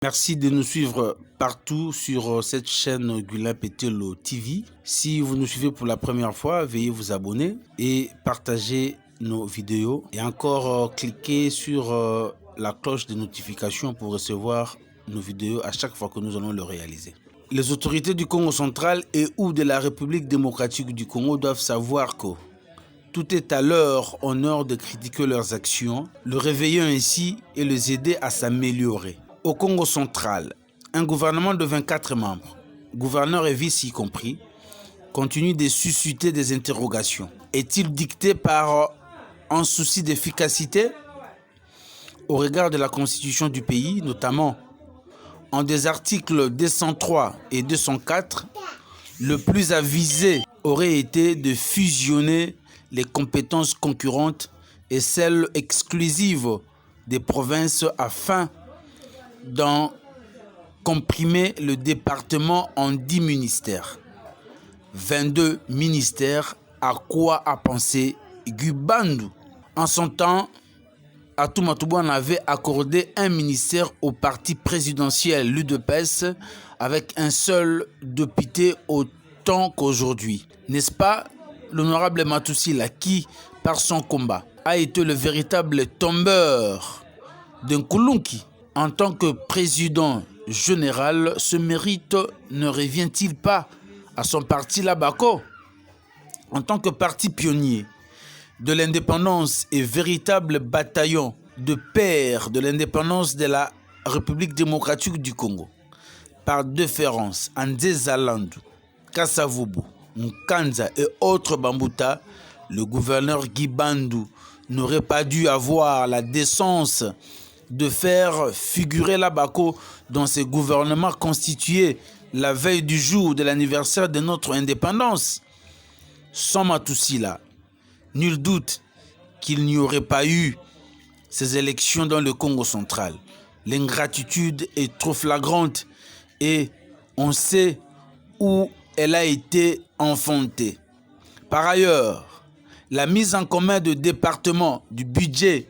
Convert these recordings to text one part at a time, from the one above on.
Merci de nous suivre partout sur cette chaîne Gula Petelo TV. Si vous nous suivez pour la première fois, veuillez vous abonner et partager nos vidéos. Et encore, cliquez sur la cloche de notification pour recevoir nos vidéos à chaque fois que nous allons le réaliser. Les autorités du Congo central et ou de la République démocratique du Congo doivent savoir que tout est à leur honneur de critiquer leurs actions, le réveillant ainsi et les aider à s'améliorer. Au Congo central, un gouvernement de 24 membres, gouverneurs et vice y compris, continue de susciter des interrogations. Est-il dicté par un souci d'efficacité au regard de la constitution du pays, notamment en des articles 203 et 204, le plus avisé aurait été de fusionner les compétences concurrentes et celles exclusives des provinces afin d'en comprimer le département en 10 ministères. 22 ministères, à quoi a pensé Gubandu. En son temps, Atoumatoubouan avait accordé un ministère au parti présidentiel, l'UDPS, avec un seul député autant qu'aujourd'hui. N'est-ce pas l'honorable Matoussila qui, par son combat, a été le véritable tombeur d'un Kulunki? En tant que président général, ce mérite ne revient-il pas à son parti Labako? En tant que parti pionnier de l'indépendance et véritable bataillon de père de l'indépendance de la République démocratique du Congo, par déférence Nzezalandu, Kassavubu, Nkanza et autres Bambuta, le gouverneur Guibandu n'aurait pas dû avoir la décence de faire figurer Labako dans ses gouvernements constitués la veille du jour de l'anniversaire de notre indépendance. Sans Matoussila, nul doute qu'il n'y aurait pas eu ces élections dans le Congo central. L'ingratitude est trop flagrante et on sait où elle a été enfantée. Par ailleurs, la mise en commun de départements, du budget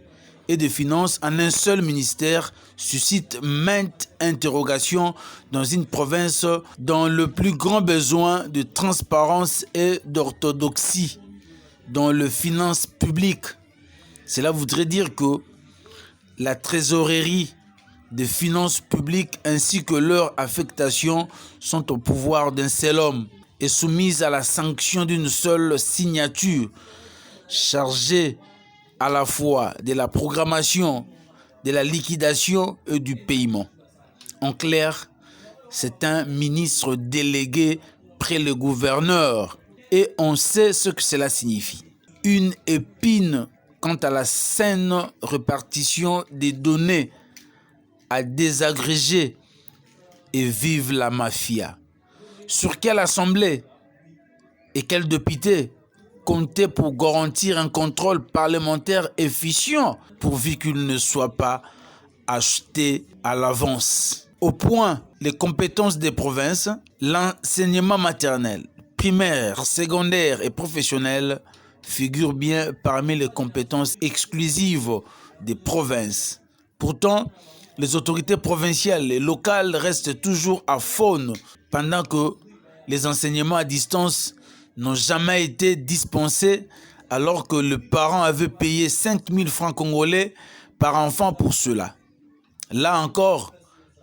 et des finances en un seul ministère suscite maintes interrogations dans une province dont le plus grand besoin de transparence et d'orthodoxie dans les finances publiques. Cela voudrait dire que la trésorerie des finances publiques ainsi que leur affectation sont au pouvoir d'un seul homme et soumises à la sanction d'une seule signature chargée à la fois de la programmation, de la liquidation et du paiement. En clair, c'est un ministre délégué près le gouverneur et on sait ce que cela signifie. Une épine quant à la saine répartition des données à désagréger et vive la mafia. Sur quelle assemblée et quel député compter pour garantir un contrôle parlementaire efficient pourvu qu'il ne soit pas acheté à l'avance? Au point, les compétences des provinces, l'enseignement maternel, primaire, secondaire et professionnel figurent bien parmi les compétences exclusives des provinces. Pourtant, les autorités provinciales et locales restent toujours à faune pendant que les enseignements à distance n'ont jamais été dispensés alors que le parent avait payé 5 000 francs congolais par enfant pour cela. Là encore,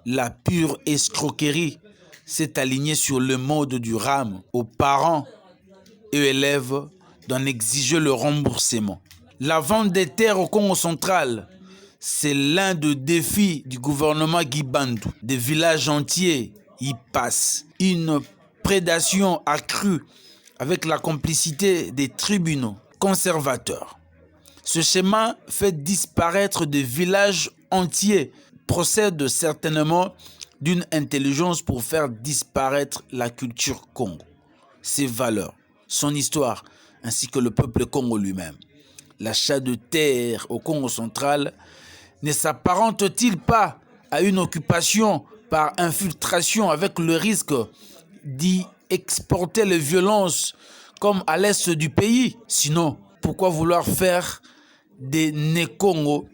la pure escroquerie s'est alignée sur le mode du RAM aux parents et élèves d'en exiger le remboursement. La vente des terres au Congo central, c'est l'un des défis du gouvernement Guibandu. Des villages entiers y passent. Une prédation accrue avec la complicité des tribunaux conservateurs. Ce schéma fait disparaître des villages entiers, procède certainement d'une intelligence pour faire disparaître la culture Congo, ses valeurs, son histoire, ainsi que le peuple Congo lui-même. L'achat de terres au Congo central ne s'apparente-t-il pas à une occupation par infiltration avec le risque d'y exporter les violences comme à l'est du pays? Sinon, pourquoi vouloir faire des Né-Congo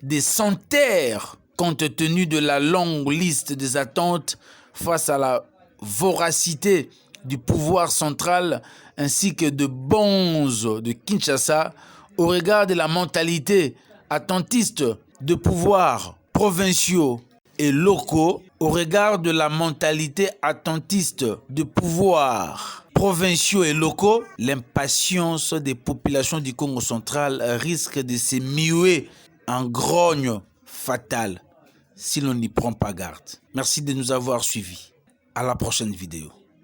des sans-terres Compte tenu de la longue liste des attentes face à la voracité du pouvoir central ainsi que de bonzes de Kinshasa, au regard de la mentalité attentiste de pouvoirs provinciaux et locaux, au regard de la mentalité attentiste de pouvoirs provinciaux et locaux, l'impatience des populations du Congo central risque de se muer en grogne fatale si l'on n'y prend pas garde. Merci de nous avoir suivis. À la prochaine vidéo.